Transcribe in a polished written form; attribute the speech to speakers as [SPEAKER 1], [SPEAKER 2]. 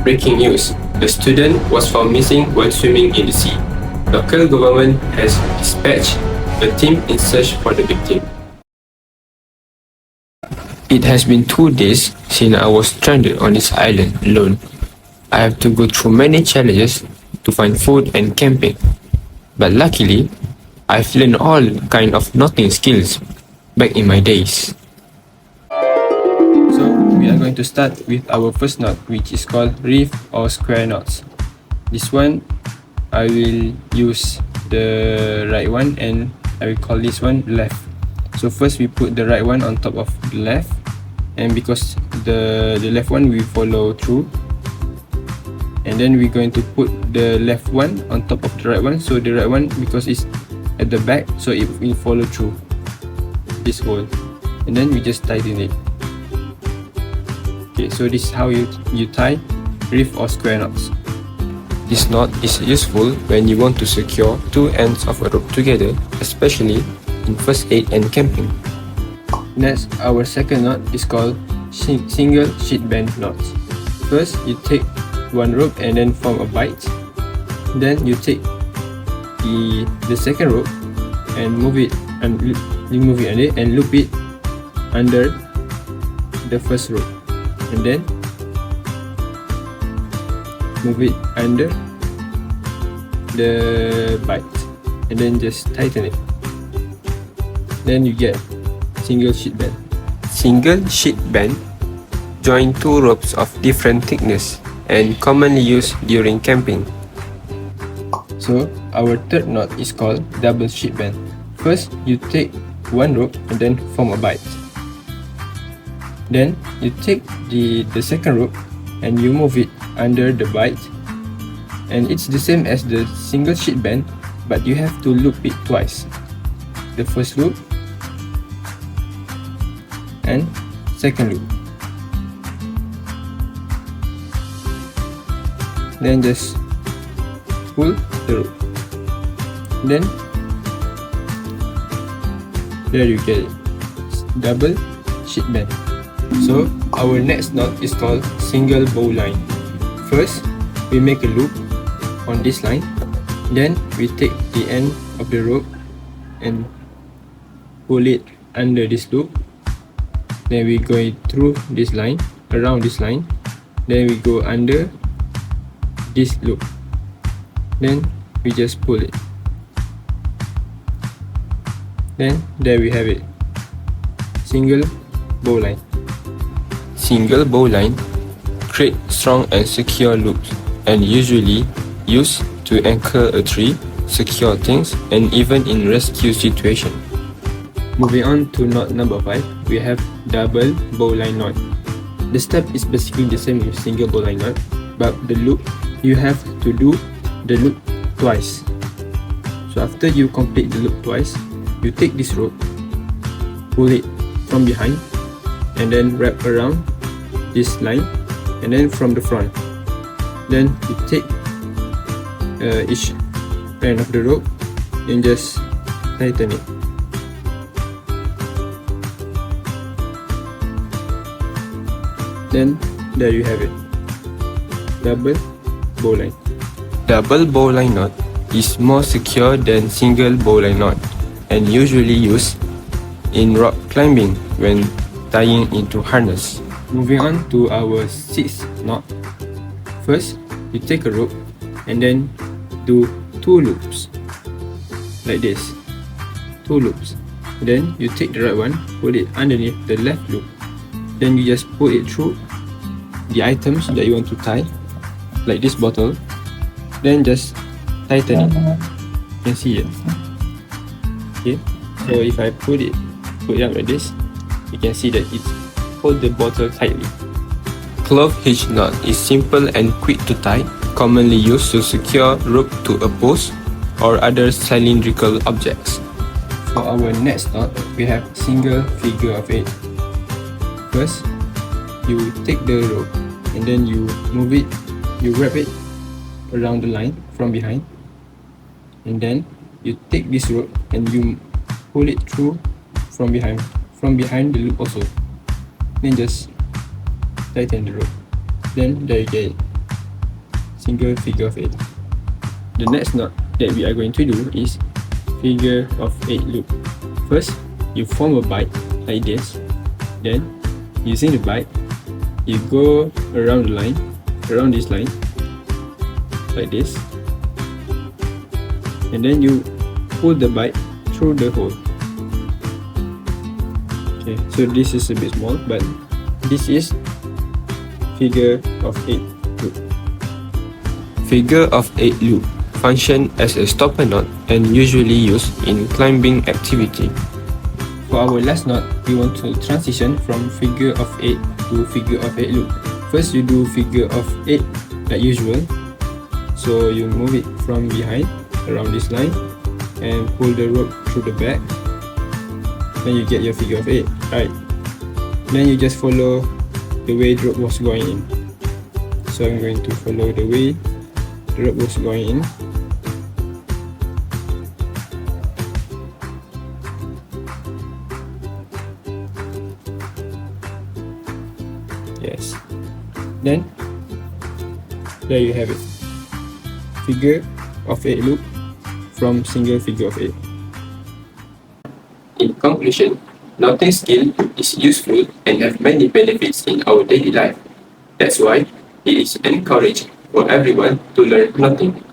[SPEAKER 1] Breaking news: a student was found missing while swimming in the sea. Local government has dispatched a team in search for the victim. It has been 2 days since I was stranded on this island alone. I have to go through many challenges to find food and camping. But luckily, I've learned all kind of knotting skills back in my days. So we are going to start with our first knot, which is called reef or square knots. This one, I will use the right one and I will call this one left. So first we put the right one on top of the left, and because the left one we follow through, and then we're going to put the left one on top of the right one. So the right one, because it's at the back, so it will follow through this hole, and then we just tighten it. Okay, so this is how you tie reef or square knots. This knot is useful when you want to secure two ends of a rope together, especially in first aid and camping. Next, our second knot is called single sheet bend knots. First, you take one rope and then form a bight. Then you take the second rope and move it and remove it and loop it under the first rope, and then move it under the bight, and then just tighten it. Then you get single sheet bend. Single sheet bend join two ropes of different thickness and commonly used during camping. So our third knot is called double sheet bend. First, you take one rope and then form a bight. Then you take the second rope and you move it under the bight, and it's the same as the single sheet bend, but you have to loop it twice. The first loop and second loop. Then just pull the rope. Then there you get it. Double sheet bend. So our next knot is called single bow line. First, we make a loop on this line. Then we take the end of the rope and pull it under this loop. Then we go through this line, around this line. Then we go under this loop. Then we just pull it. Then there we have it. Single bow line. Single bow line create strong and secure loops and usually used to anchor a tree, secure things, and even in rescue situation. Moving on to knot number 5, we have double bowline knot. The step is basically the same with single bowline knot, but the loop, you have to do the loop twice. So after you complete the loop twice, you take this rope, pull it from behind, and then wrap around this line, and then from the front. Then you take each end of the rope and just tighten it. Then there you have it. Double bowline. Double bowline knot is more secure than single bowline knot and usually used in rock climbing when tying into harness. Moving on to our sixth knot. First, you take a rope and then do 2 loops like this. 2 loops. Then you take the right one, put it underneath the left loop. Then you just put it through the items that you want to tie, like this bottle. Then just tighten it. You can see it. Okay. So if I put it up like this, you can see that it holds the bottle tightly. Clove hitch knot is simple and quick to tie, commonly used to secure rope to a post or other cylindrical objects. For our next knot, we have single figure of 8. First, you take the rope and then you move it, you wrap it around the line from behind, and then you take this rope and you pull it through from behind the loop also. Then just tighten the rope. Then there you get it. single figure of 8. The next knot that we are going to do is figure of 8 loop. First, you form a bite like this. Then, using the bite, you go around the line, around this line, like this. And then you pull the bite through the hole. Okay, so this is a bit small, but this is figure of 8 loop. Figure of 8 loop function as a stopper knot and usually used in climbing activity. For our last knot, we want to transition from figure of 8 to figure of 8 loop. First, you do figure of 8 like usual. So you move it from behind around this line and pull the rope through the back. Then you get your figure of 8, right? Then you just follow the way the rope was going in. So I'm going to follow the way the rope was going in. Yes. Then there you have it. Figure of 8 loop from single figure of 8. In conclusion, knotting skill is useful and have many benefits in our daily life. That's why it is encouraged for everyone to learn knotting.